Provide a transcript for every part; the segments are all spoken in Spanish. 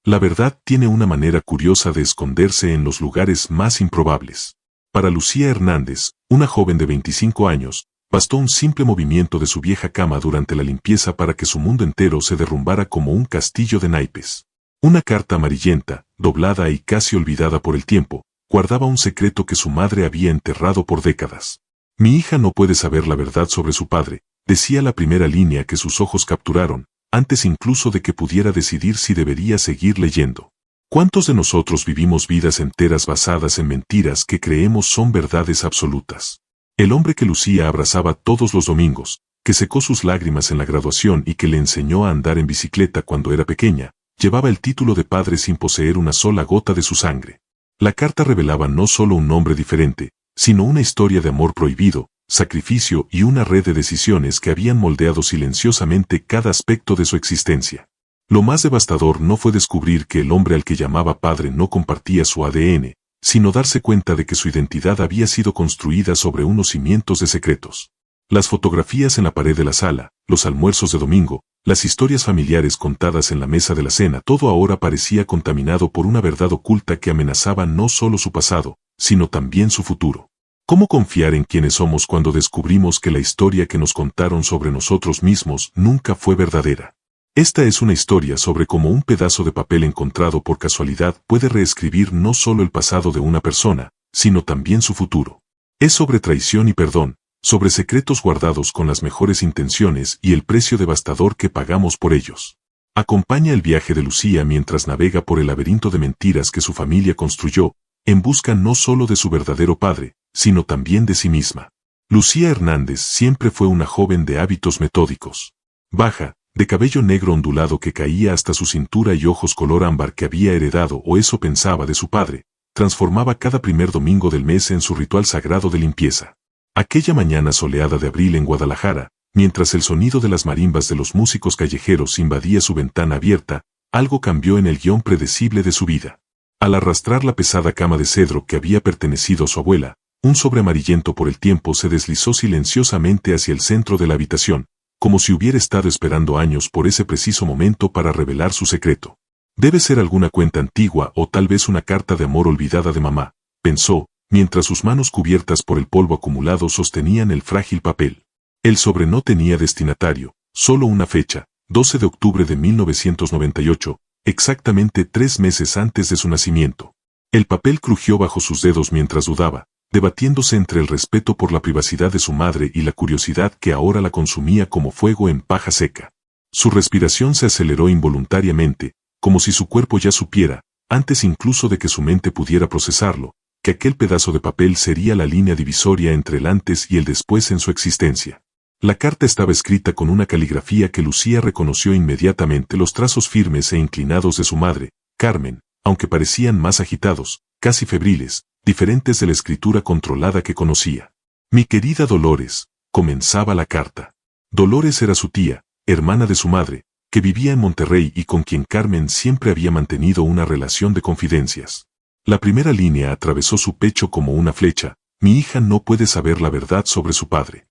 La verdad tiene una manera curiosa de esconderse en los lugares más improbables. Para Lucía Hernández, una joven de 25 años, bastó un simple movimiento de su vieja cama durante la limpieza para que su mundo entero se derrumbara como un castillo de naipes. Una carta amarillenta, doblada y casi olvidada por el tiempo, guardaba un secreto que su madre había enterrado por décadas. Mi hija no puede saber la verdad sobre su padre, decía la primera línea que sus ojos capturaron, antes incluso de que pudiera decidir si debería seguir leyendo. ¿Cuántos de nosotros vivimos vidas enteras basadas en mentiras que creemos son verdades absolutas? El hombre que Lucía abrazaba todos los domingos, que secó sus lágrimas en la graduación y que le enseñó a andar en bicicleta cuando era pequeña, llevaba el título de padre sin poseer una sola gota de su sangre. La carta revelaba no solo un nombre diferente, sino una historia de amor prohibido, sacrificio y una red de decisiones que habían moldeado silenciosamente cada aspecto de su existencia. Lo más devastador no fue descubrir que el hombre al que llamaba padre no compartía su ADN, sino darse cuenta de que su identidad había sido construida sobre unos cimientos de secretos. Las fotografías en la pared de la sala, los almuerzos de domingo, las historias familiares contadas en la mesa de la cena, todo ahora parecía contaminado por una verdad oculta que amenazaba no solo su pasado, sino también su futuro. ¿Cómo confiar en quienes somos cuando descubrimos que la historia que nos contaron sobre nosotros mismos nunca fue verdadera? Esta es una historia sobre cómo un pedazo de papel encontrado por casualidad puede reescribir no solo el pasado de una persona, sino también su futuro. Es sobre traición y perdón, sobre secretos guardados con las mejores intenciones y el precio devastador que pagamos por ellos. Acompaña el viaje de Lucía mientras navega por el laberinto de mentiras que su familia construyó, en busca no solo de su verdadero padre, sino también de sí misma. Lucía Hernández siempre fue una joven de hábitos metódicos. Baja, de cabello negro ondulado que caía hasta su cintura y ojos color ámbar que había heredado o eso pensaba de su padre, transformaba cada primer domingo del mes en su ritual sagrado de limpieza. Aquella mañana soleada de abril en Guadalajara, mientras el sonido de las marimbas de los músicos callejeros invadía su ventana abierta, algo cambió en el guión predecible de su vida. Al arrastrar la pesada cama de cedro que había pertenecido a su abuela, un sobre amarillento por el tiempo se deslizó silenciosamente hacia el centro de la habitación, como si hubiera estado esperando años por ese preciso momento para revelar su secreto. Debe ser alguna cuenta antigua o tal vez una carta de amor olvidada de mamá, pensó, mientras sus manos cubiertas por el polvo acumulado sostenían el frágil papel. El sobre no tenía destinatario, solo una fecha, 12 de octubre de 1998, exactamente 3 meses antes de su nacimiento. El papel crujió bajo sus dedos mientras dudaba, debatiéndose entre el respeto por la privacidad de su madre y la curiosidad que ahora la consumía como fuego en paja seca. Su respiración se aceleró involuntariamente, como si su cuerpo ya supiera, antes incluso de que su mente pudiera procesarlo, que aquel pedazo de papel sería la línea divisoria entre el antes y el después en su existencia. La carta estaba escrita con una caligrafía que Lucía reconoció inmediatamente los trazos firmes e inclinados de su madre, Carmen, aunque parecían más agitados, casi febriles, diferentes de la escritura controlada que conocía. Mi querida Dolores, comenzaba la carta. Dolores era su tía, hermana de su madre, que vivía en Monterrey y con quien Carmen siempre había mantenido una relación de confidencias. La primera línea atravesó su pecho como una flecha, mi hija no puede saber la verdad sobre su padre.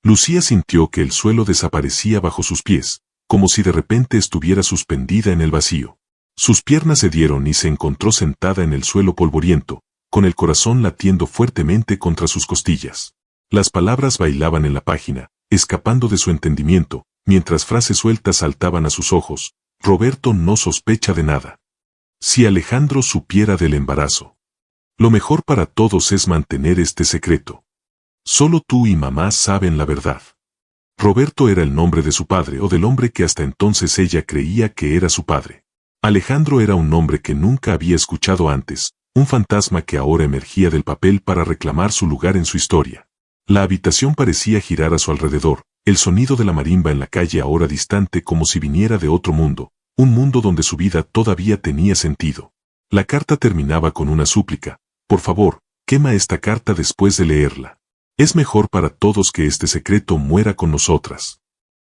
Lucía sintió que el suelo desaparecía bajo sus pies, como si de repente estuviera suspendida en el vacío. Sus piernas cedieron y se encontró sentada en el suelo polvoriento, con el corazón latiendo fuertemente contra sus costillas. Las palabras bailaban en la página, escapando de su entendimiento, mientras frases sueltas saltaban a sus ojos. Roberto no sospecha de nada. Si Alejandro supiera del embarazo. Lo mejor para todos es mantener este secreto. Solo tú y mamá saben la verdad. Roberto era el nombre de su padre o del hombre que hasta entonces ella creía que era su padre. Alejandro era un nombre que nunca había escuchado antes, un fantasma que ahora emergía del papel para reclamar su lugar en su historia. La habitación parecía girar a su alrededor, el sonido de la marimba en la calle ahora distante como si viniera de otro mundo, un mundo donde su vida todavía tenía sentido. La carta terminaba con una súplica: por favor, quema esta carta después de leerla. Es mejor para todos que este secreto muera con nosotras.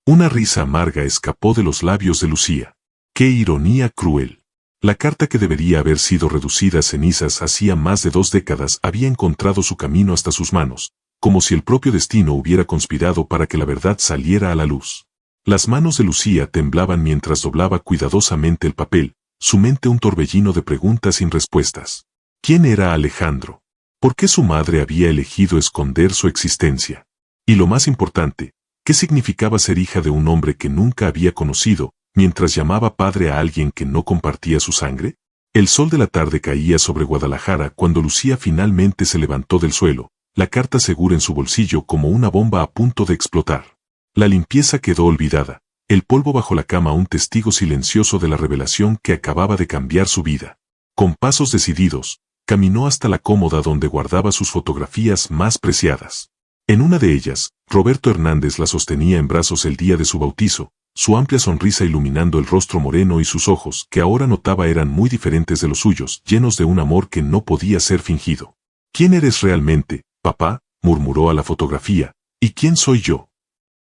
Una risa amarga escapó de los labios de Lucía. ¡Qué ironía cruel! La carta que debería haber sido reducida a cenizas hacía más de 2 décadas había encontrado su camino hasta sus manos, como si el propio destino hubiera conspirado para que la verdad saliera a la luz. Las manos de Lucía temblaban mientras doblaba cuidadosamente el papel, su mente un torbellino de preguntas sin respuestas. ¿Quién era Alejandro? ¿Por qué su madre había elegido esconder su existencia? Y lo más importante, ¿qué significaba ser hija de un hombre que nunca había conocido, mientras llamaba padre a alguien que no compartía su sangre? El sol de la tarde caía sobre Guadalajara cuando Lucía finalmente se levantó del suelo, la carta segura en su bolsillo como una bomba a punto de explotar. La limpieza quedó olvidada, el polvo bajo la cama un testigo silencioso de la revelación que acababa de cambiar su vida. Con pasos decididos, caminó hasta la cómoda donde guardaba sus fotografías más preciadas. En una de ellas, Roberto Hernández la sostenía en brazos el día de su bautizo, su amplia sonrisa iluminando el rostro moreno y sus ojos, que ahora notaba eran muy diferentes de los suyos, llenos de un amor que no podía ser fingido. ¿Quién eres realmente, papá?, murmuró a la fotografía. ¿Y quién soy yo?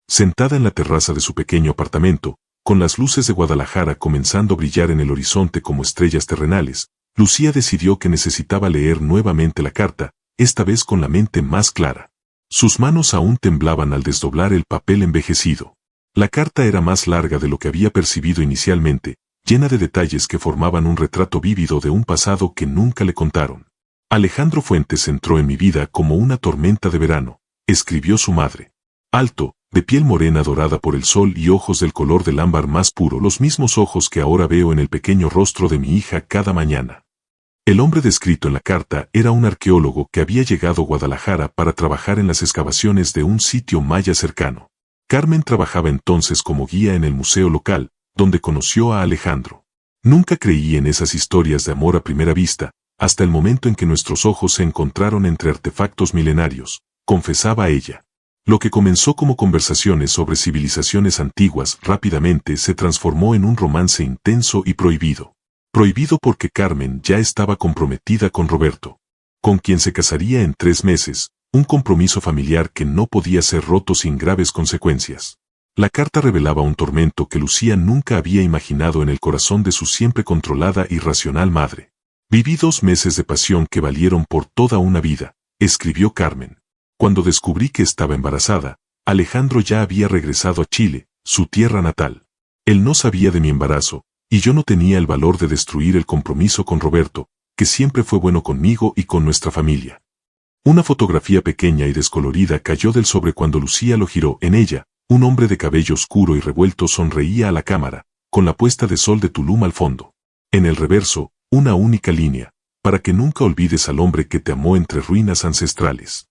Sentada en la terraza de su pequeño apartamento, con las luces de Guadalajara comenzando a brillar en el horizonte como estrellas terrenales, Lucía decidió que necesitaba leer nuevamente la carta, esta vez con la mente más clara. Sus manos aún temblaban al desdoblar el papel envejecido. La carta era más larga de lo que había percibido inicialmente, llena de detalles que formaban un retrato vívido de un pasado que nunca le contaron. Alejandro Fuentes entró en mi vida como una tormenta de verano, escribió su madre. Alto, de piel morena dorada por el sol y ojos del color del ámbar más puro, los mismos ojos que ahora veo en el pequeño rostro de mi hija cada mañana. El hombre descrito en la carta era un arqueólogo que había llegado a Guadalajara para trabajar en las excavaciones de un sitio maya cercano. Carmen trabajaba entonces como guía en el museo local, donde conoció a Alejandro. Nunca creí en esas historias de amor a primera vista, hasta el momento en que nuestros ojos se encontraron entre artefactos milenarios, confesaba ella. Lo que comenzó como conversaciones sobre civilizaciones antiguas rápidamente se transformó en un romance intenso y prohibido. Prohibido porque Carmen ya estaba comprometida con Roberto, con quien se casaría en 3 meses, un compromiso familiar que no podía ser roto sin graves consecuencias. La carta revelaba un tormento que Lucía nunca había imaginado en el corazón de su siempre controlada y racional madre. Viví 2 meses de pasión que valieron por toda una vida, escribió Carmen. Cuando descubrí que estaba embarazada, Alejandro ya había regresado a Chile, su tierra natal. Él no sabía de mi embarazo, y yo no tenía el valor de destruir el compromiso con Roberto, que siempre fue bueno conmigo y con nuestra familia. Una fotografía pequeña y descolorida cayó del sobre cuando Lucía lo giró. En ella, un hombre de cabello oscuro y revuelto sonreía a la cámara, con la puesta de sol de Tulum al fondo. En el reverso, una única línea, para que nunca olvides al hombre que te amó entre ruinas ancestrales.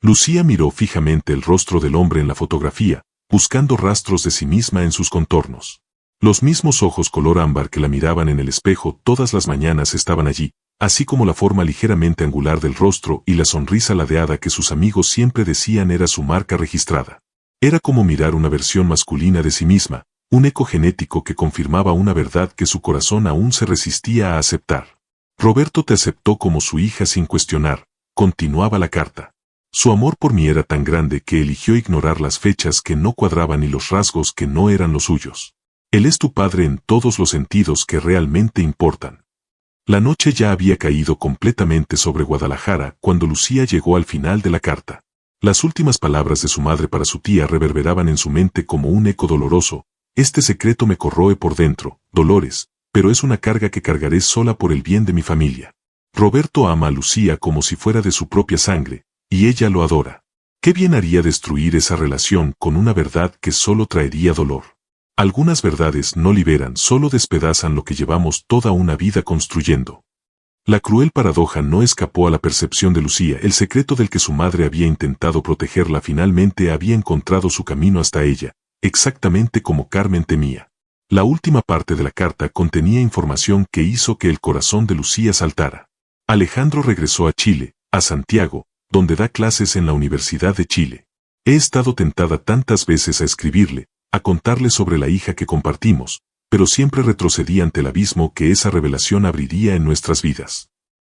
Lucía miró fijamente el rostro del hombre en la fotografía, buscando rastros de sí misma en sus contornos. Los mismos ojos color ámbar que la miraban en el espejo todas las mañanas estaban allí, así como la forma ligeramente angular del rostro y la sonrisa ladeada que sus amigos siempre decían era su marca registrada. Era como mirar una versión masculina de sí misma, un eco genético que confirmaba una verdad que su corazón aún se resistía a aceptar. Roberto te aceptó como su hija sin cuestionar, continuaba la carta. Su amor por mí era tan grande que eligió ignorar las fechas que no cuadraban y los rasgos que no eran los suyos. Él es tu padre en todos los sentidos que realmente importan. La noche ya había caído completamente sobre Guadalajara cuando Lucía llegó al final de la carta. Las últimas palabras de su madre para su tía reverberaban en su mente como un eco doloroso. Este secreto me corroe por dentro, Dolores, pero es una carga que cargaré sola por el bien de mi familia. Roberto ama a Lucía como si fuera de su propia sangre, y ella lo adora. ¿Qué bien haría destruir esa relación con una verdad que solo traería dolor? Algunas verdades no liberan, solo despedazan lo que llevamos toda una vida construyendo. La cruel paradoja no escapó a la percepción de Lucía. El secreto del que su madre había intentado protegerla finalmente había encontrado su camino hasta ella, exactamente como Carmen temía. La última parte de la carta contenía información que hizo que el corazón de Lucía saltara. Alejandro regresó a Chile, a Santiago, donde da clases en la Universidad de Chile. He estado tentada tantas veces a escribirle, a contarle sobre la hija que compartimos, pero siempre retrocedí ante el abismo que esa revelación abriría en nuestras vidas.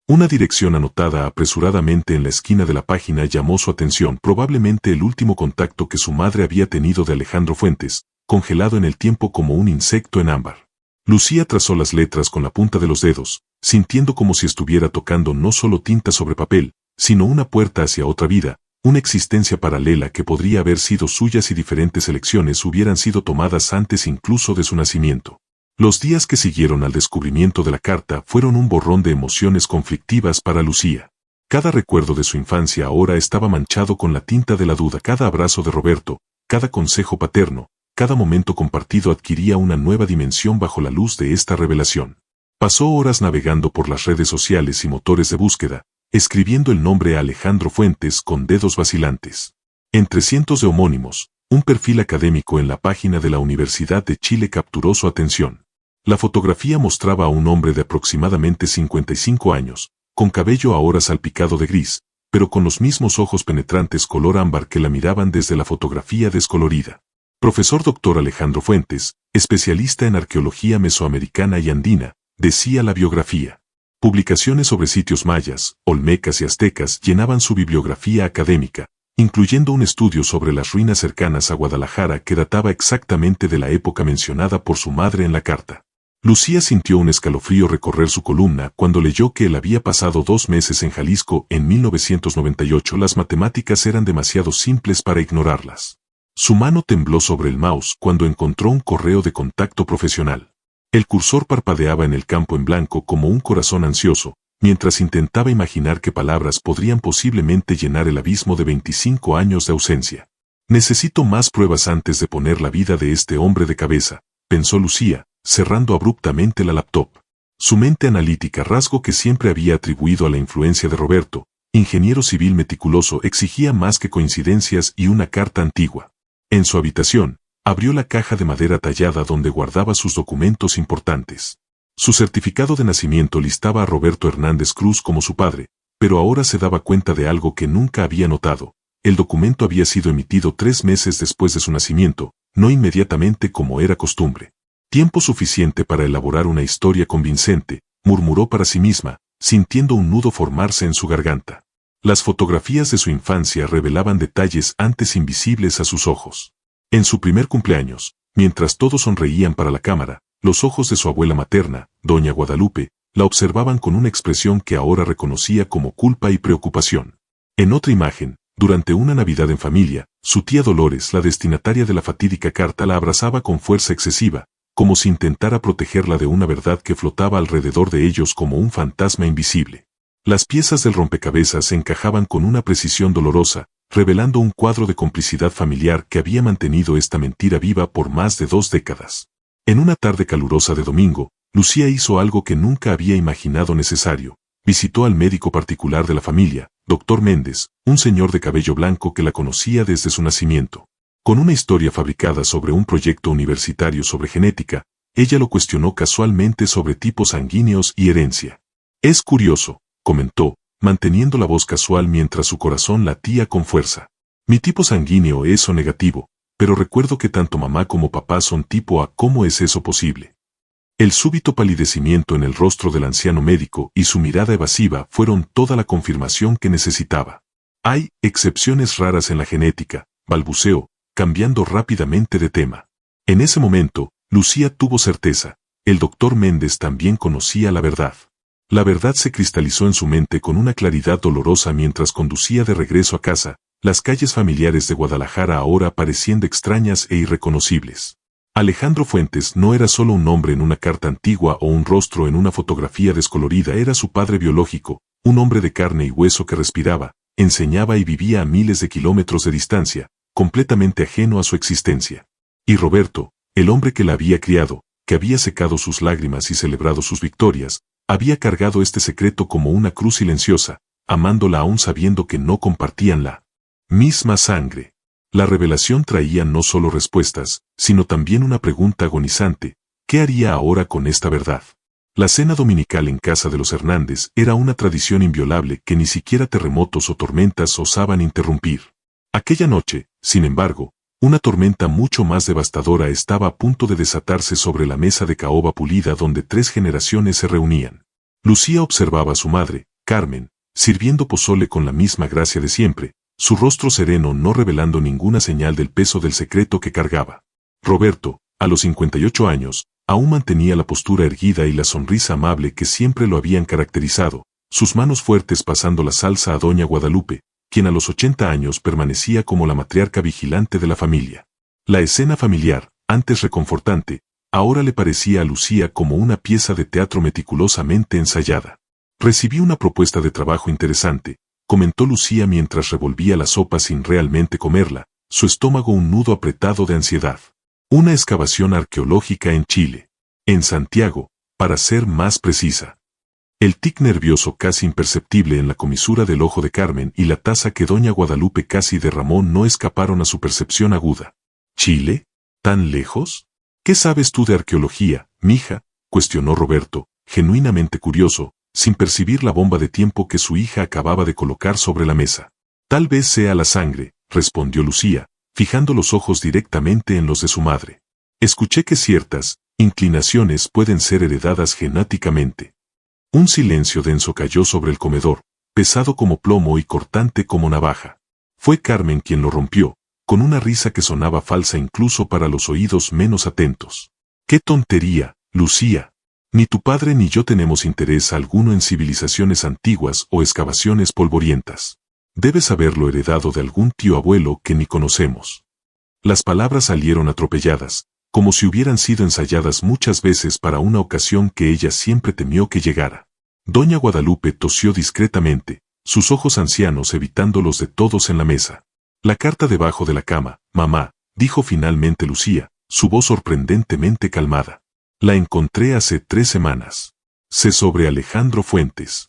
Una dirección anotada apresuradamente en la esquina de la página llamó su atención, probablemente el último contacto que su madre había tenido de Alejandro Fuentes, congelado en el tiempo como un insecto en ámbar. Lucía trazó las letras con la punta de los dedos, sintiendo como si estuviera tocando no solo tinta sobre papel, sino una puerta hacia otra vida, una existencia paralela que podría haber sido suya si diferentes elecciones hubieran sido tomadas antes incluso de su nacimiento. Los días que siguieron al descubrimiento de la carta fueron un borrón de emociones conflictivas para Lucía. Cada recuerdo de su infancia ahora estaba manchado con la tinta de la duda. Cada abrazo de Roberto, cada consejo paterno, cada momento compartido adquiría una nueva dimensión bajo la luz de esta revelación. Pasó horas navegando por las redes sociales y motores de búsqueda, escribiendo el nombre Alejandro Fuentes con dedos vacilantes. Entre cientos de homónimos, un perfil académico en la página de la Universidad de Chile capturó su atención. La fotografía mostraba a un hombre de aproximadamente 55 años, con cabello ahora salpicado de gris, pero con los mismos ojos penetrantes color ámbar que la miraban desde la fotografía descolorida. Profesor Dr. Alejandro Fuentes, especialista en arqueología mesoamericana y andina, decía la biografía. Publicaciones sobre sitios mayas, olmecas y aztecas llenaban su bibliografía académica, incluyendo un estudio sobre las ruinas cercanas a Guadalajara que databa exactamente de la época mencionada por su madre en la carta. Lucía sintió un escalofrío recorrer su columna cuando leyó que él había pasado 2 meses en Jalisco en 1998. Las matemáticas eran demasiado simples para ignorarlas. Su mano tembló sobre el mouse cuando encontró un correo de contacto profesional. El cursor parpadeaba en el campo en blanco como un corazón ansioso, mientras intentaba imaginar qué palabras podrían posiblemente llenar el abismo de 25 años de ausencia. Necesito más pruebas antes de poner la vida de este hombre de cabeza, pensó Lucía, cerrando abruptamente la laptop. Su mente analítica, rasgo que siempre había atribuido a la influencia de Roberto, ingeniero civil meticuloso, exigía más que coincidencias y una carta antigua. En su habitación, abrió la caja de madera tallada donde guardaba sus documentos importantes. Su certificado de nacimiento listaba a Roberto Hernández Cruz como su padre, pero ahora se daba cuenta de algo que nunca había notado. El documento había sido emitido 3 meses después de su nacimiento, no inmediatamente como era costumbre. Tiempo suficiente para elaborar una historia convincente, murmuró para sí misma, sintiendo un nudo formarse en su garganta. Las fotografías de su infancia revelaban detalles antes invisibles a sus ojos. En su primer cumpleaños, mientras todos sonreían para la cámara, los ojos de su abuela materna, doña Guadalupe, la observaban con una expresión que ahora reconocía como culpa y preocupación. En otra imagen, durante una Navidad en familia, su tía Dolores, la destinataria de la fatídica carta, la abrazaba con fuerza excesiva, como si intentara protegerla de una verdad que flotaba alrededor de ellos como un fantasma invisible. Las piezas del rompecabezas se encajaban con una precisión dolorosa, revelando un cuadro de complicidad familiar que había mantenido esta mentira viva por más de 2 décadas. En una tarde calurosa de domingo, Lucía hizo algo que nunca había imaginado necesario. Visitó al médico particular de la familia, Dr. Méndez, un señor de cabello blanco que la conocía desde su nacimiento. Con una historia fabricada sobre un proyecto universitario sobre genética, ella lo cuestionó casualmente sobre tipos sanguíneos y herencia. Es curioso, comentó, manteniendo la voz casual mientras su corazón latía con fuerza. Mi tipo sanguíneo es O negativo, pero recuerdo que tanto mamá como papá son tipo A. ¿Cómo es eso posible? El súbito palidecimiento en el rostro del anciano médico y su mirada evasiva fueron toda la confirmación que necesitaba. Hay excepciones raras en la genética, balbuceó, cambiando rápidamente de tema. En ese momento, Lucía tuvo certeza, el doctor Méndez también conocía la verdad. La verdad se cristalizó en su mente con una claridad dolorosa mientras conducía de regreso a casa. Las calles familiares de Guadalajara ahora parecían extrañas e irreconocibles. Alejandro Fuentes no era solo un nombre en una carta antigua o un rostro en una fotografía descolorida, era su padre biológico, un hombre de carne y hueso que respiraba, enseñaba y vivía a miles de kilómetros de distancia, completamente ajeno a su existencia. Y Roberto, el hombre que la había criado, que había secado sus lágrimas y celebrado sus victorias, había cargado este secreto como una cruz silenciosa, amándola aún sabiendo que no compartían la misma sangre. La revelación traía no solo respuestas, sino también una pregunta agonizante: ¿qué haría ahora con esta verdad? La cena dominical en casa de los Hernández era una tradición inviolable que ni siquiera terremotos o tormentas osaban interrumpir. Aquella noche, sin embargo, una tormenta mucho más devastadora estaba a punto de desatarse sobre la mesa de caoba pulida donde 3 generaciones se reunían. Lucía observaba a su madre, Carmen, sirviendo pozole con la misma gracia de siempre, su rostro sereno no revelando ninguna señal del peso del secreto que cargaba. Roberto, a los 58 años, aún mantenía la postura erguida y la sonrisa amable que siempre lo habían caracterizado, sus manos fuertes pasando la salsa a doña Guadalupe, quien a los 80 años permanecía como la matriarca vigilante de la familia. La escena familiar, antes reconfortante, ahora le parecía a Lucía como una pieza de teatro meticulosamente ensayada. Recibí una propuesta de trabajo interesante, comentó Lucía mientras revolvía la sopa sin realmente comerla, su estómago un nudo apretado de ansiedad. Una excavación arqueológica en Chile. En Santiago, para ser más precisa. El tic nervioso casi imperceptible en la comisura del ojo de Carmen y la taza que doña Guadalupe casi derramó no escaparon a su percepción aguda. ¿Chile? ¿Tan lejos? ¿Qué sabes tú de arqueología, mija?, cuestionó Roberto, genuinamente curioso, sin percibir la bomba de tiempo que su hija acababa de colocar sobre la mesa. Tal vez sea la sangre, respondió Lucía, fijando los ojos directamente en los de su madre. Escuché que ciertas inclinaciones pueden ser heredadas genéticamente. Un silencio denso cayó sobre el comedor, pesado como plomo y cortante como navaja. Fue Carmen quien lo rompió, con una risa que sonaba falsa incluso para los oídos menos atentos. ¡Qué tontería, Lucía! Ni tu padre ni yo tenemos interés alguno en civilizaciones antiguas o excavaciones polvorientas. Debes haberlo heredado de algún tío abuelo que ni conocemos. Las palabras salieron atropelladas, como si hubieran sido ensayadas muchas veces para una ocasión que ella siempre temió que llegara. Doña Guadalupe tosió discretamente, sus ojos ancianos evitando los de todos en la mesa. La carta debajo de la cama, mamá, dijo finalmente Lucía, su voz sorprendentemente calmada. La encontré hace 3 semanas. Sé sobre Alejandro Fuentes.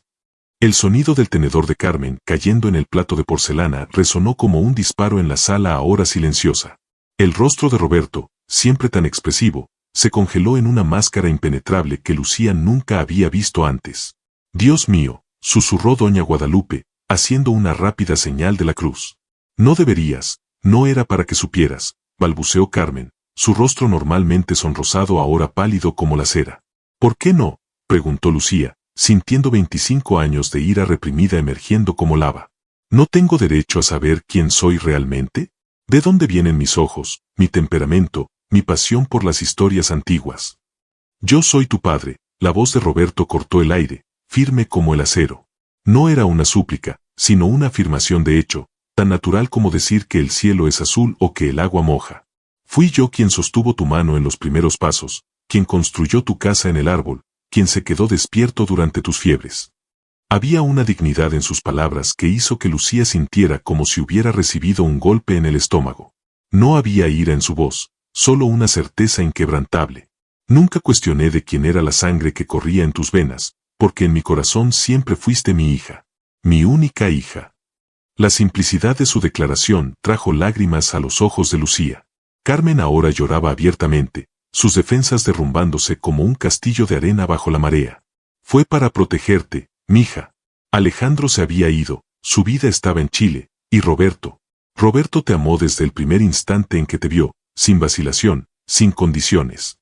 El sonido del tenedor de Carmen cayendo en el plato de porcelana resonó como un disparo en la sala ahora silenciosa. El rostro de Roberto, siempre tan expresivo, se congeló en una máscara impenetrable que Lucía nunca había visto antes. Dios mío, susurró doña Guadalupe, haciendo una rápida señal de la cruz. No deberías, no era para que supieras, balbuceó Carmen, su rostro normalmente sonrosado ahora pálido como la cera. ¿Por qué no?, preguntó Lucía, sintiendo 25 años de ira reprimida emergiendo como lava. ¿No tengo derecho a saber quién soy realmente? ¿De dónde vienen mis ojos, mi temperamento, mi pasión por las historias antiguas? Yo soy tu padre, la voz de Roberto cortó el aire, firme como el acero. No era una súplica, sino una afirmación de hecho, tan natural como decir que el cielo es azul o que el agua moja. Fui yo quien sostuvo tu mano en los primeros pasos, quien construyó tu casa en el árbol, quien se quedó despierto durante tus fiebres. Había una dignidad en sus palabras que hizo que Lucía sintiera como si hubiera recibido un golpe en el estómago. No había ira en su voz, solo una certeza inquebrantable. Nunca cuestioné de quién era la sangre que corría en tus venas, porque en mi corazón siempre fuiste mi hija. Mi única hija. La simplicidad de su declaración trajo lágrimas a los ojos de Lucía. Carmen ahora lloraba abiertamente, sus defensas derrumbándose como un castillo de arena bajo la marea. Fue para protegerte, mija. Alejandro se había ido, su vida estaba en Chile, y Roberto te amó desde el primer instante en que te vio, sin vacilación, sin condiciones.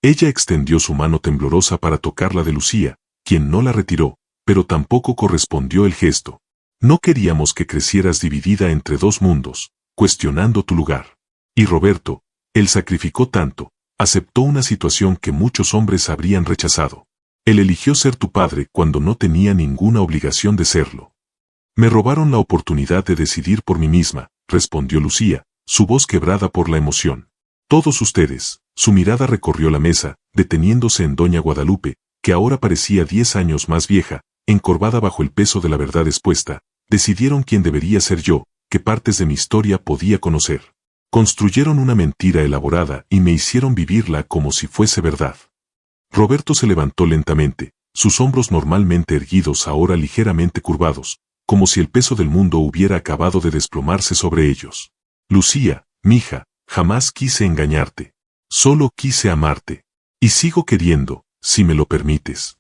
Ella extendió su mano temblorosa para tocar la de Lucía, quien no la retiró, pero tampoco correspondió el gesto. No queríamos que crecieras dividida entre 2 mundos, cuestionando tu lugar. Y Roberto, él sacrificó tanto, aceptó una situación que muchos hombres habrían rechazado. Él eligió ser tu padre cuando no tenía ninguna obligación de serlo. Me robaron la oportunidad de decidir por mí misma, respondió Lucía, su voz quebrada por la emoción. Todos ustedes, su mirada recorrió la mesa, deteniéndose en doña Guadalupe, que ahora parecía 10 años más vieja, encorvada bajo el peso de la verdad expuesta, decidieron quién debería ser yo, qué partes de mi historia podía conocer. Construyeron una mentira elaborada y me hicieron vivirla como si fuese verdad. Roberto se levantó lentamente, sus hombros normalmente erguidos ahora ligeramente curvados, como si el peso del mundo hubiera acabado de desplomarse sobre ellos. Lucía, mija, jamás quise engañarte. Solo quise amarte. Y sigo queriendo, si me lo permites.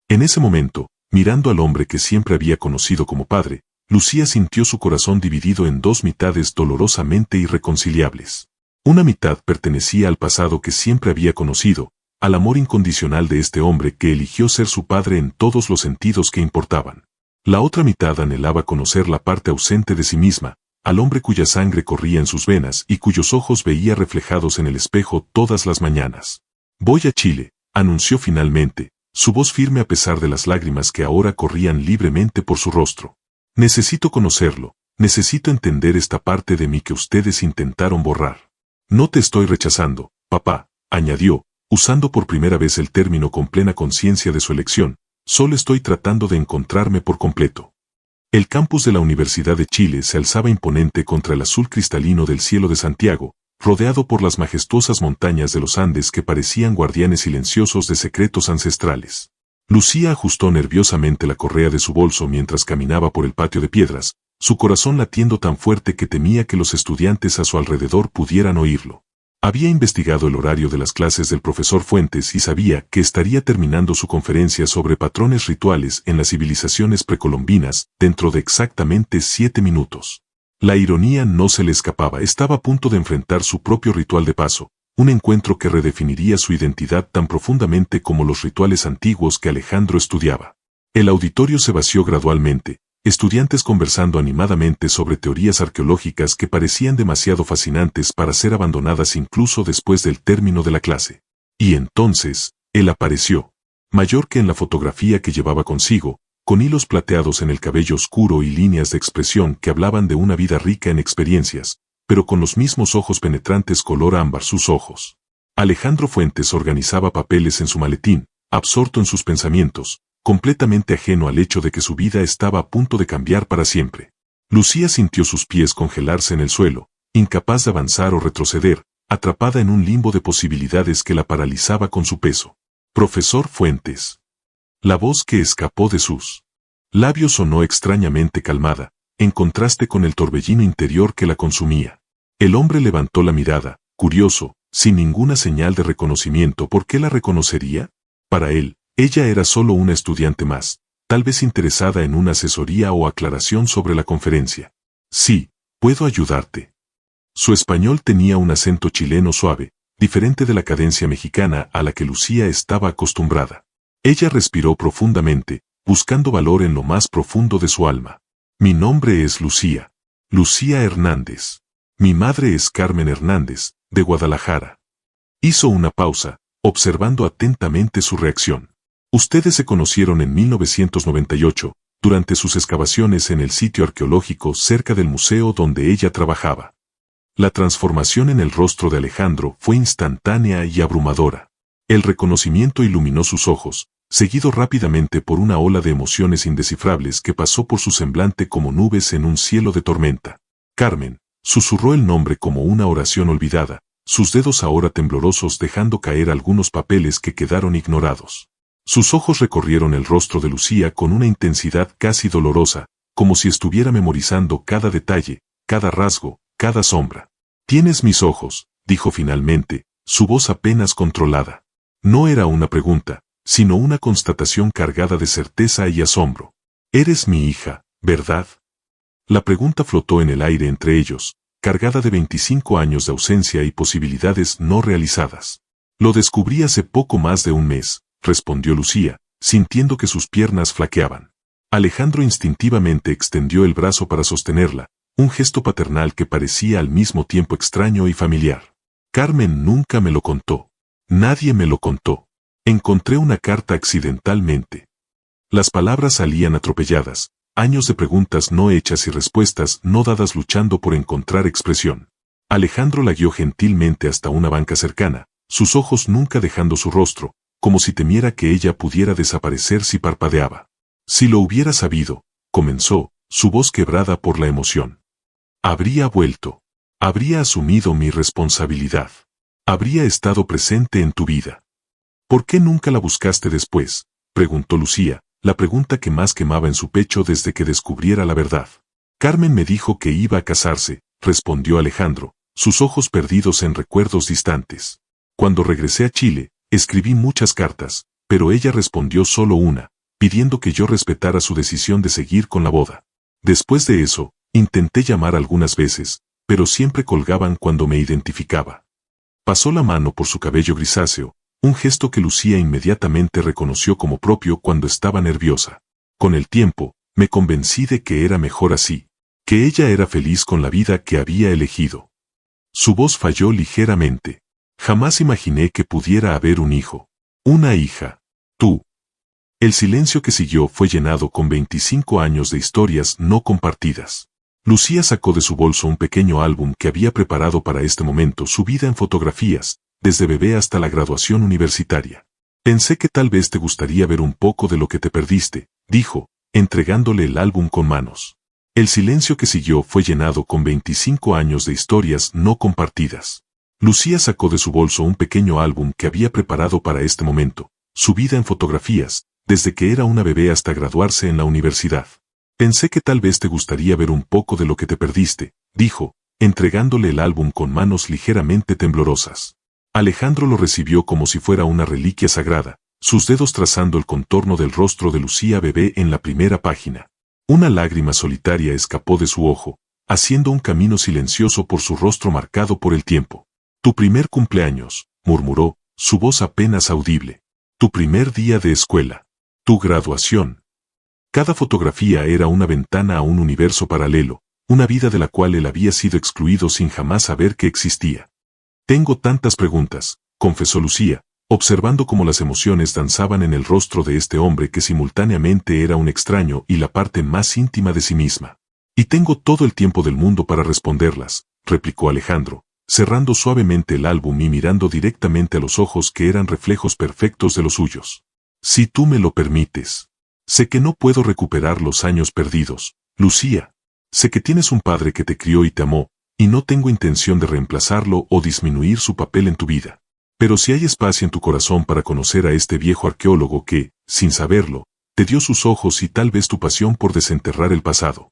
En ese momento, mirando al hombre que siempre había conocido como padre, Lucía sintió su corazón dividido en 2 mitades dolorosamente irreconciliables. Una mitad pertenecía al pasado que siempre había conocido, al amor incondicional de este hombre que eligió ser su padre en todos los sentidos que importaban. La otra mitad anhelaba conocer la parte ausente de sí misma, al hombre cuya sangre corría en sus venas y cuyos ojos veía reflejados en el espejo todas las mañanas. Voy a Chile, anunció finalmente, su voz firme a pesar de las lágrimas que ahora corrían libremente por su rostro. Necesito conocerlo, necesito entender esta parte de mí que ustedes intentaron borrar. No te estoy rechazando, papá, añadió, usando por primera vez el término con plena conciencia de su elección, solo estoy tratando de encontrarme por completo. El campus de la Universidad de Chile se alzaba imponente contra el azul cristalino del cielo de Santiago, rodeado por las majestuosas montañas de los Andes que parecían guardianes silenciosos de secretos ancestrales. Lucía ajustó nerviosamente la correa de su bolso mientras caminaba por el patio de piedras, su corazón latiendo tan fuerte que temía que los estudiantes a su alrededor pudieran oírlo. Había investigado el horario de las clases del profesor Fuentes y sabía que estaría terminando su conferencia sobre patrones rituales en las civilizaciones precolombinas dentro de exactamente 7 minutos. La ironía no se le escapaba, estaba a punto de enfrentar su propio ritual de paso, un encuentro que redefiniría su identidad tan profundamente como los rituales antiguos que Alejandro estudiaba. El auditorio se vació gradualmente, estudiantes conversando animadamente sobre teorías arqueológicas que parecían demasiado fascinantes para ser abandonadas incluso después del término de la clase. Y entonces, él apareció. Mayor que en la fotografía que llevaba consigo, con hilos plateados en el cabello oscuro y líneas de expresión que hablaban de una vida rica en experiencias, pero con los mismos ojos penetrantes color ámbar sus ojos. Alejandro Fuentes organizaba papeles en su maletín, absorto en sus pensamientos, completamente ajeno al hecho de que su vida estaba a punto de cambiar para siempre. Lucía sintió sus pies congelarse en el suelo, incapaz de avanzar o retroceder, atrapada en un limbo de posibilidades que la paralizaba con su peso. Profesor Fuentes. La voz que escapó de sus labios sonó extrañamente calmada, en contraste con el torbellino interior que la consumía. El hombre levantó la mirada, curioso, sin ninguna señal de reconocimiento. ¿Por qué la reconocería? Para él, ella era solo una estudiante más, tal vez interesada en una asesoría o aclaración sobre la conferencia. Sí, puedo ayudarte. Su español tenía un acento chileno suave, diferente de la cadencia mexicana a la que Lucía estaba acostumbrada. Ella respiró profundamente, buscando valor en lo más profundo de su alma. Mi nombre es Lucía. Lucía Hernández. Mi madre es Carmen Hernández, de Guadalajara. Hizo una pausa, observando atentamente su reacción. Ustedes se conocieron en 1998, durante sus excavaciones en el sitio arqueológico cerca del museo donde ella trabajaba. La transformación en el rostro de Alejandro fue instantánea y abrumadora. El reconocimiento iluminó sus ojos, seguido rápidamente por una ola de emociones indescifrables que pasó por su semblante como nubes en un cielo de tormenta. Carmen, susurró el nombre como una oración olvidada, sus dedos ahora temblorosos dejando caer algunos papeles que quedaron ignorados. Sus ojos recorrieron el rostro de Lucía con una intensidad casi dolorosa, como si estuviera memorizando cada detalle, cada rasgo, cada sombra. Tienes mis ojos, dijo finalmente, su voz apenas controlada. No era una pregunta, sino una constatación cargada de certeza y asombro. Eres mi hija, ¿verdad? La pregunta flotó en el aire entre ellos, cargada de 25 años de ausencia y posibilidades no realizadas. Lo descubrí hace poco más de un mes, respondió Lucía, sintiendo que sus piernas flaqueaban. Alejandro instintivamente extendió el brazo para sostenerla, un gesto paternal que parecía al mismo tiempo extraño y familiar. Carmen nunca me lo contó. Nadie me lo contó. Encontré una carta accidentalmente. Las palabras salían atropelladas, años de preguntas no hechas y respuestas no dadas luchando por encontrar expresión. Alejandro la guió gentilmente hasta una banca cercana, sus ojos nunca dejando su rostro, como si temiera que ella pudiera desaparecer si parpadeaba. Si lo hubiera sabido, comenzó, su voz quebrada por la emoción. Habría vuelto. Habría asumido mi responsabilidad. Habría estado presente en tu vida. ¿Por qué nunca la buscaste después?, preguntó Lucía, la pregunta que más quemaba en su pecho desde que descubriera la verdad. Carmen me dijo que iba a casarse, respondió Alejandro, sus ojos perdidos en recuerdos distantes. Cuando regresé a Chile, escribí muchas cartas, pero ella respondió solo una, pidiendo que yo respetara su decisión de seguir con la boda. Después de eso, intenté llamar algunas veces, pero siempre colgaban cuando me identificaba. Pasó la mano por su cabello grisáceo, un gesto que Lucía inmediatamente reconoció como propio cuando estaba nerviosa. Con el tiempo, me convencí de que era mejor así, que ella era feliz con la vida que había elegido. Su voz falló ligeramente. Jamás imaginé que pudiera haber un hijo. Una hija. Tú. El silencio que siguió fue llenado con 25 años de historias no compartidas. Lucía sacó de su bolso un pequeño álbum que había preparado para este momento, su vida en fotografías, desde bebé hasta la graduación universitaria. Pensé que tal vez te gustaría ver un poco de lo que te perdiste, dijo, entregándole el álbum con manos. El silencio que siguió fue llenado con 25 años de historias no compartidas. Lucía sacó de su bolso un pequeño álbum que había preparado para este momento, su vida en fotografías, desde que era una bebé hasta graduarse en la universidad. Pensé que tal vez te gustaría ver un poco de lo que te perdiste, dijo, entregándole el álbum con manos ligeramente temblorosas. Alejandro lo recibió como si fuera una reliquia sagrada, sus dedos trazando el contorno del rostro de Lucía bebé en la primera página. Una lágrima solitaria escapó de su ojo, haciendo un camino silencioso por su rostro marcado por el tiempo. Tu primer cumpleaños, murmuró, su voz apenas audible. Tu primer día de escuela. Tu graduación. Cada fotografía era una ventana a un universo paralelo, una vida de la cual él había sido excluido sin jamás saber que existía. Tengo tantas preguntas, confesó Lucía, observando cómo las emociones danzaban en el rostro de este hombre que simultáneamente era un extraño y la parte más íntima de sí misma. Y tengo todo el tiempo del mundo para responderlas, replicó Alejandro, cerrando suavemente el álbum y mirando directamente a los ojos que eran reflejos perfectos de los suyos. Si tú me lo permites. Sé que no puedo recuperar los años perdidos, Lucía. Sé que tienes un padre que te crió y te amó, y no tengo intención de reemplazarlo o disminuir su papel en tu vida. Pero si hay espacio en tu corazón para conocer a este viejo arqueólogo que, sin saberlo, te dio sus ojos y tal vez tu pasión por desenterrar el pasado.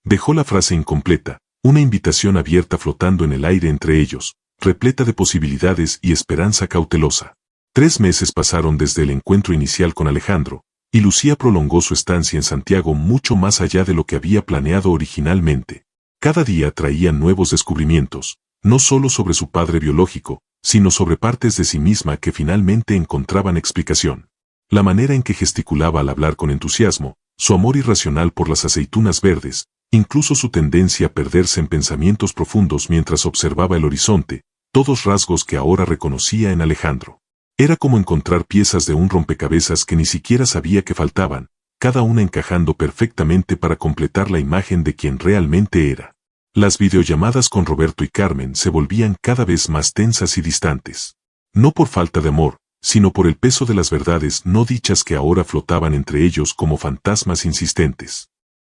Dejó la frase incompleta, una invitación abierta flotando en el aire entre ellos, repleta de posibilidades y esperanza cautelosa. 3 meses pasaron desde el encuentro inicial con Alejandro, y Lucía prolongó su estancia en Santiago mucho más allá de lo que había planeado originalmente. Cada día traía nuevos descubrimientos, no solo sobre su padre biológico, sino sobre partes de sí misma que finalmente encontraban explicación. La manera en que gesticulaba al hablar con entusiasmo, su amor irracional por las aceitunas verdes, incluso su tendencia a perderse en pensamientos profundos mientras observaba el horizonte, todos rasgos que ahora reconocía en Alejandro. Era como encontrar piezas de un rompecabezas que ni siquiera sabía que faltaban, cada una encajando perfectamente para completar la imagen de quien realmente era. Las videollamadas con Roberto y Carmen se volvían cada vez más tensas y distantes. No por falta de amor, sino por el peso de las verdades no dichas que ahora flotaban entre ellos como fantasmas insistentes.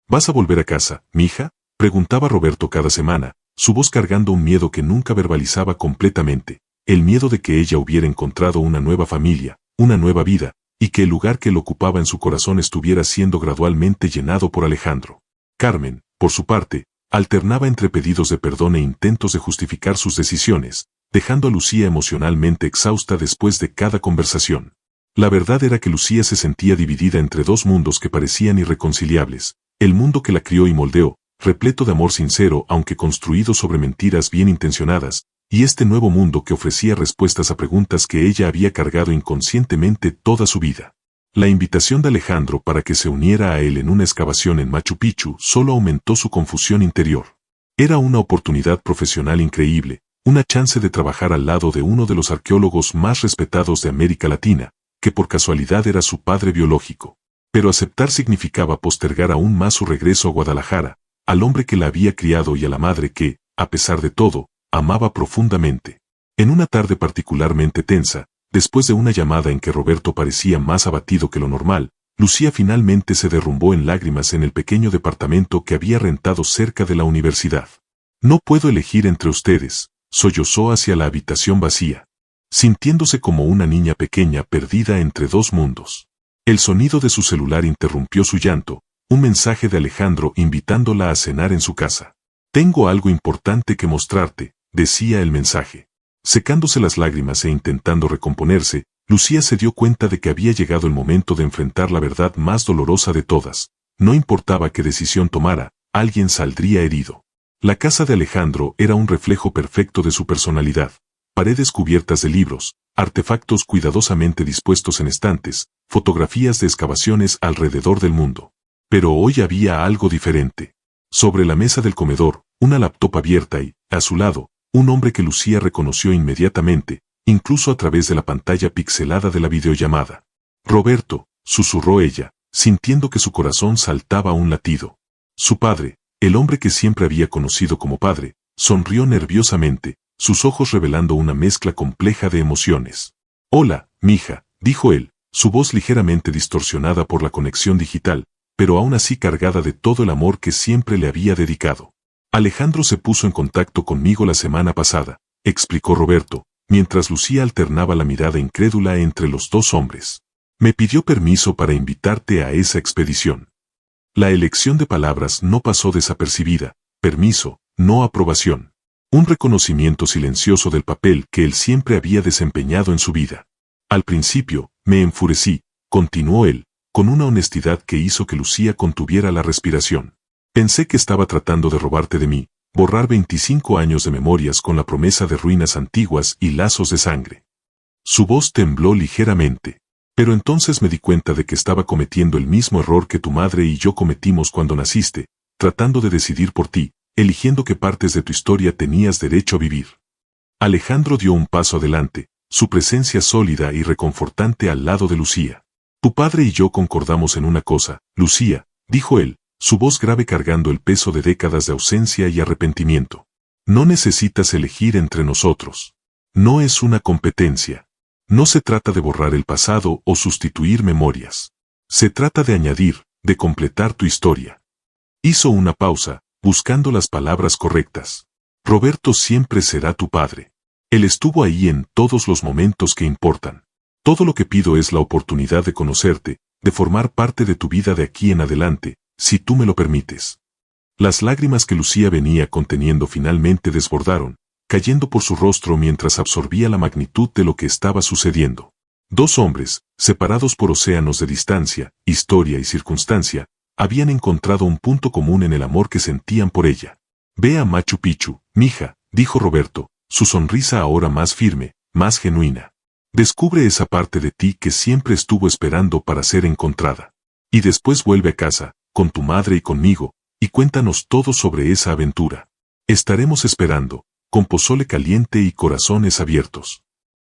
¿Vas a volver a casa, mija?, preguntaba Roberto cada semana, su voz cargando un miedo que nunca verbalizaba completamente, el miedo de que ella hubiera encontrado una nueva familia, una nueva vida, y que el lugar que él ocupaba en su corazón estuviera siendo gradualmente llenado por Alejandro. Carmen, por su parte, alternaba entre pedidos de perdón e intentos de justificar sus decisiones, dejando a Lucía emocionalmente exhausta después de cada conversación. La verdad era que Lucía se sentía dividida entre dos mundos que parecían irreconciliables, el mundo que la crió y moldeó, repleto de amor sincero aunque construido sobre mentiras bien intencionadas, y este nuevo mundo que ofrecía respuestas a preguntas que ella había cargado inconscientemente toda su vida. La invitación de Alejandro para que se uniera a él en una excavación en Machu Picchu solo aumentó su confusión interior. Era una oportunidad profesional increíble, una chance de trabajar al lado de uno de los arqueólogos más respetados de América Latina, que por casualidad era su padre biológico. Pero aceptar significaba postergar aún más su regreso a Guadalajara, al hombre que la había criado y a la madre que, a pesar de todo, amaba profundamente. En una tarde particularmente tensa, después de una llamada en que Roberto parecía más abatido que lo normal, Lucía finalmente se derrumbó en lágrimas en el pequeño departamento que había rentado cerca de la universidad. No puedo elegir entre ustedes, sollozó hacia la habitación vacía, sintiéndose como una niña pequeña perdida entre dos mundos. El sonido de su celular interrumpió su llanto, un mensaje de Alejandro invitándola a cenar en su casa. Tengo algo importante que mostrarte, decía el mensaje. Secándose las lágrimas e intentando recomponerse, Lucía se dio cuenta de que había llegado el momento de enfrentar la verdad más dolorosa de todas. No importaba qué decisión tomara, alguien saldría herido. La casa de Alejandro era un reflejo perfecto de su personalidad. Paredes cubiertas de libros, artefactos cuidadosamente dispuestos en estantes, fotografías de excavaciones alrededor del mundo. Pero hoy había algo diferente. Sobre la mesa del comedor, una laptop abierta y, a su lado, un hombre que Lucía reconoció inmediatamente, incluso a través de la pantalla pixelada de la videollamada. Roberto, susurró ella, sintiendo que su corazón saltaba a un latido. Su padre, el hombre que siempre había conocido como padre, sonrió nerviosamente, sus ojos revelando una mezcla compleja de emociones. Hola, mija, dijo él, su voz ligeramente distorsionada por la conexión digital, pero aún así cargada de todo el amor que siempre le había dedicado. Alejandro se puso en contacto conmigo la semana pasada, explicó Roberto, mientras Lucía alternaba la mirada incrédula entre los dos hombres. Me pidió permiso para invitarte a esa expedición. La elección de palabras no pasó desapercibida, permiso, no aprobación. Un reconocimiento silencioso del papel que él siempre había desempeñado en su vida. Al principio, me enfurecí, continuó él, con una honestidad que hizo que Lucía contuviera la respiración. Pensé que estaba tratando de robarte de mí, borrar 25 años de memorias con la promesa de ruinas antiguas y lazos de sangre. Su voz tembló ligeramente. Pero entonces me di cuenta de que estaba cometiendo el mismo error que tu madre y yo cometimos cuando naciste, tratando de decidir por ti, eligiendo qué partes de tu historia tenías derecho a vivir. Alejandro dio un paso adelante, su presencia sólida y reconfortante al lado de Lucía. Tu padre y yo concordamos en una cosa, Lucía, dijo él, su voz grave cargando el peso de décadas de ausencia y arrepentimiento. No necesitas elegir entre nosotros. No es una competencia. No se trata de borrar el pasado o sustituir memorias. Se trata de añadir, de completar tu historia. Hizo una pausa, buscando las palabras correctas. Roberto siempre será tu padre. Él estuvo ahí en todos los momentos que importan. Todo lo que pido es la oportunidad de conocerte, de formar parte de tu vida de aquí en adelante, si tú me lo permites. Las lágrimas que Lucía venía conteniendo finalmente desbordaron, cayendo por su rostro mientras absorbía la magnitud de lo que estaba sucediendo. Dos hombres, separados por océanos de distancia, historia y circunstancia, habían encontrado un punto común en el amor que sentían por ella. Ve a Machu Picchu, mija, dijo Roberto, su sonrisa ahora más firme, más genuina. Descubre esa parte de ti que siempre estuvo esperando para ser encontrada. Y después vuelve a casa, con tu madre y conmigo, y cuéntanos todo sobre esa aventura. Estaremos esperando, con pozole caliente y corazones abiertos.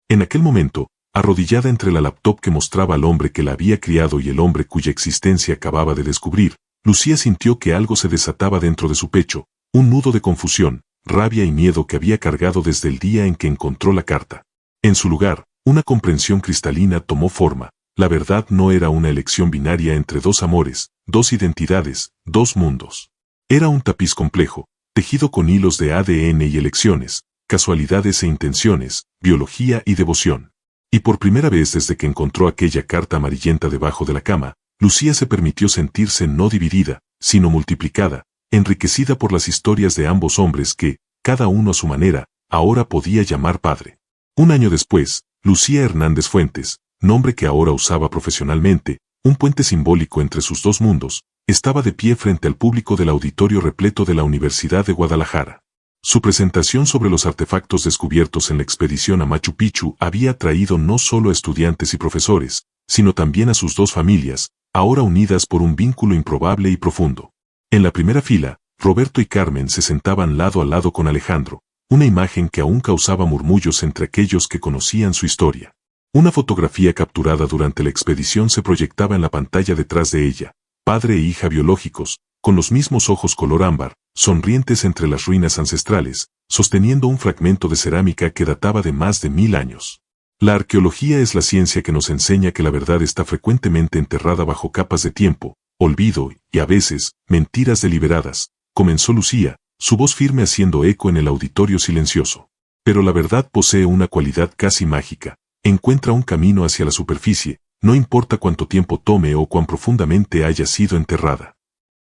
En aquel momento, arrodillada entre la laptop que mostraba al hombre que la había criado y el hombre cuya existencia acababa de descubrir, Lucía sintió que algo se desataba dentro de su pecho, un nudo de confusión, rabia y miedo que había cargado desde el día en que encontró la carta. En su lugar, una comprensión cristalina tomó forma. La verdad no era una elección binaria entre dos amores, dos identidades, dos mundos. Era un tapiz complejo, tejido con hilos de ADN y elecciones, casualidades e intenciones, biología y devoción. Y por primera vez desde que encontró aquella carta amarillenta debajo de la cama, Lucía se permitió sentirse no dividida, sino multiplicada, enriquecida por las historias de ambos hombres que, cada uno a su manera, ahora podía llamar padre. Un año después, Lucía Hernández Fuentes, nombre que ahora usaba profesionalmente, un puente simbólico entre sus dos mundos, estaba de pie frente al público del auditorio repleto de la Universidad de Guadalajara. Su presentación sobre los artefactos descubiertos en la expedición a Machu Picchu había atraído no solo a estudiantes y profesores, sino también a sus dos familias, ahora unidas por un vínculo improbable y profundo. En la primera fila, Roberto y Carmen se sentaban lado a lado con Alejandro, una imagen que aún causaba murmullos entre aquellos que conocían su historia. Una fotografía capturada durante la expedición se proyectaba en la pantalla detrás de ella, padre e hija biológicos, con los mismos ojos color ámbar, sonrientes entre las ruinas ancestrales, sosteniendo un fragmento de cerámica que databa de más de 1000 años. La arqueología es la ciencia que nos enseña que la verdad está frecuentemente enterrada bajo capas de tiempo, olvido y, a veces, mentiras deliberadas, comenzó Lucía, su voz firme haciendo eco en el auditorio silencioso. Pero la verdad posee una cualidad casi mágica, encuentra un camino hacia la superficie, no importa cuánto tiempo tome o cuán profundamente haya sido enterrada.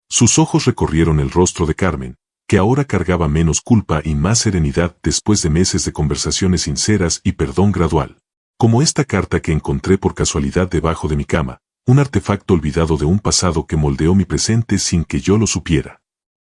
Sus ojos recorrieron el rostro de Carmen, que ahora cargaba menos culpa y más serenidad después de meses de conversaciones sinceras y perdón gradual. Como esta carta que encontré por casualidad debajo de mi cama, un artefacto olvidado de un pasado que moldeó mi presente sin que yo lo supiera.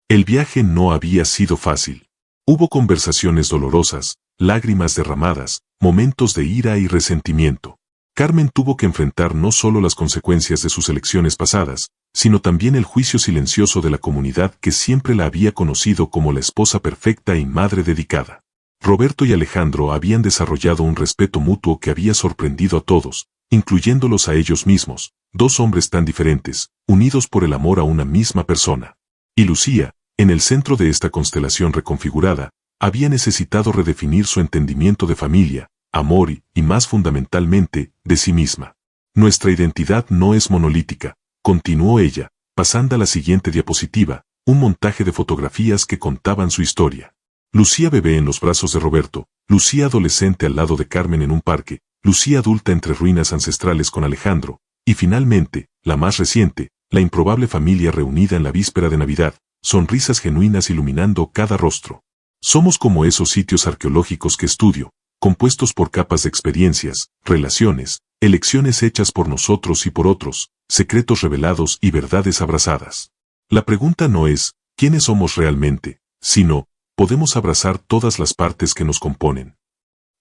El viaje no había sido fácil. Hubo conversaciones dolorosas, lágrimas derramadas, momentos de ira y resentimiento. Carmen tuvo que enfrentar no solo las consecuencias de sus elecciones pasadas, sino también el juicio silencioso de la comunidad que siempre la había conocido como la esposa perfecta y madre dedicada. Roberto y Alejandro habían desarrollado un respeto mutuo que había sorprendido a todos, incluyéndolos a ellos mismos, dos hombres tan diferentes, unidos por el amor a una misma persona. Y Lucía, en el centro de esta constelación reconfigurada, Había necesitado redefinir su entendimiento de familia, amor y más fundamentalmente, de sí misma. Nuestra identidad no es monolítica, continuó ella, pasando a la siguiente diapositiva, un montaje de fotografías que contaban su historia. Lucía bebé en los brazos de Roberto, Lucía adolescente al lado de Carmen en un parque, Lucía adulta entre ruinas ancestrales con Alejandro, y finalmente, la más reciente, la improbable familia reunida en la víspera de Navidad, sonrisas genuinas iluminando cada rostro. Somos como esos sitios arqueológicos que estudio, compuestos por capas de experiencias, relaciones, elecciones hechas por nosotros y por otros, secretos revelados y verdades abrazadas. La pregunta no es, ¿quiénes somos realmente?, sino, ¿podemos abrazar todas las partes que nos componen?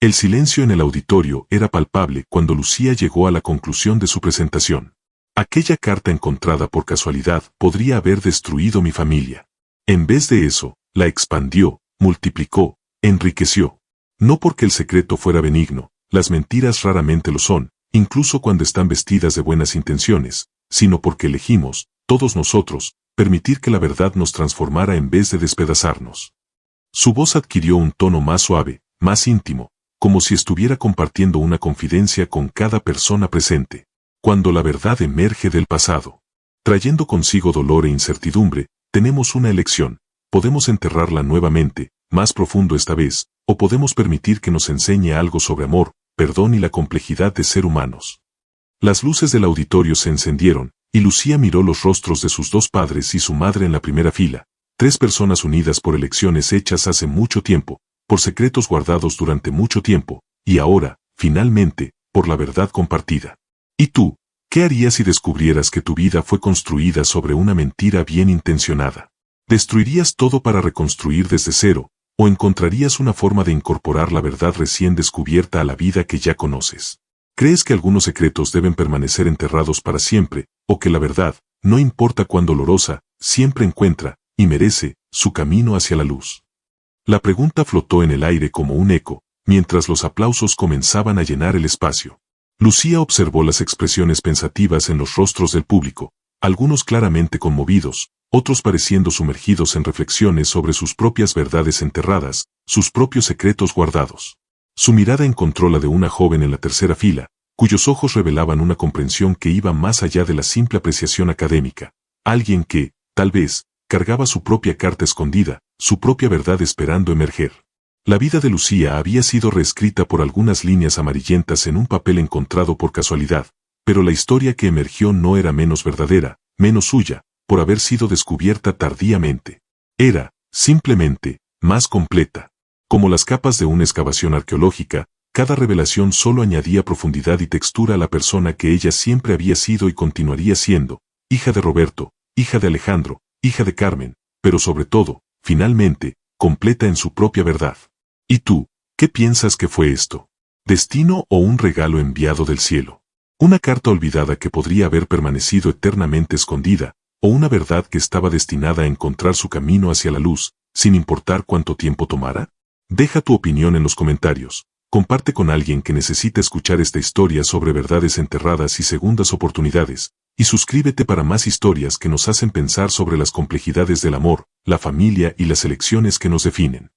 El silencio en el auditorio era palpable cuando Lucía llegó a la conclusión de su presentación. Aquella carta encontrada por casualidad podría haber destruido mi familia. En vez de eso, la expandió, multiplicó, enriqueció. No porque el secreto fuera benigno, las mentiras raramente lo son, incluso cuando están vestidas de buenas intenciones, sino porque elegimos, todos nosotros, permitir que la verdad nos transformara en vez de despedazarnos. Su voz adquirió un tono más suave, más íntimo, como si estuviera compartiendo una confidencia con cada persona presente. Cuando la verdad emerge del pasado, trayendo consigo dolor e incertidumbre, tenemos una elección: podemos enterrarla nuevamente, más profundo esta vez, o podemos permitir que nos enseñe algo sobre amor, perdón y la complejidad de ser humanos. Las luces del auditorio se encendieron, y Lucía miró los rostros de sus dos padres y su madre en la primera fila, 3 personas unidas por elecciones hechas hace mucho tiempo, por secretos guardados durante mucho tiempo, y ahora, finalmente, por la verdad compartida. ¿Y tú, qué harías si descubrieras que tu vida fue construida sobre una mentira bien intencionada? ¿Destruirías todo para reconstruir desde cero, o encontrarías una forma de incorporar la verdad recién descubierta a la vida que ya conoces? ¿Crees que algunos secretos deben permanecer enterrados para siempre, o que la verdad, no importa cuán dolorosa, siempre encuentra, y merece, su camino hacia la luz? La pregunta flotó en el aire como un eco, mientras los aplausos comenzaban a llenar el espacio. Lucía observó las expresiones pensativas en los rostros del público, algunos claramente conmovidos, otros pareciendo sumergidos en reflexiones sobre sus propias verdades enterradas, sus propios secretos guardados. Su mirada encontró la de una joven en la tercera fila, cuyos ojos revelaban una comprensión que iba más allá de la simple apreciación académica, alguien que, tal vez, cargaba su propia carta escondida, su propia verdad esperando emerger. La vida de Lucía había sido reescrita por algunas líneas amarillentas en un papel encontrado por casualidad, pero la historia que emergió no era menos verdadera, menos suya, por haber sido descubierta tardíamente. Era, simplemente, más completa. Como las capas de una excavación arqueológica, cada revelación solo añadía profundidad y textura a la persona que ella siempre había sido y continuaría siendo, hija de Roberto, hija de Alejandro, hija de Carmen, pero sobre todo, finalmente, completa en su propia verdad. ¿Y tú, qué piensas que fue esto? ¿Destino o un regalo enviado del cielo? ¿Una carta olvidada que podría haber permanecido eternamente escondida, o una verdad que estaba destinada a encontrar su camino hacia la luz, sin importar cuánto tiempo tomara? Deja tu opinión en los comentarios, comparte con alguien que necesita escuchar esta historia sobre verdades enterradas y segundas oportunidades, y suscríbete para más historias que nos hacen pensar sobre las complejidades del amor, la familia y las elecciones que nos definen.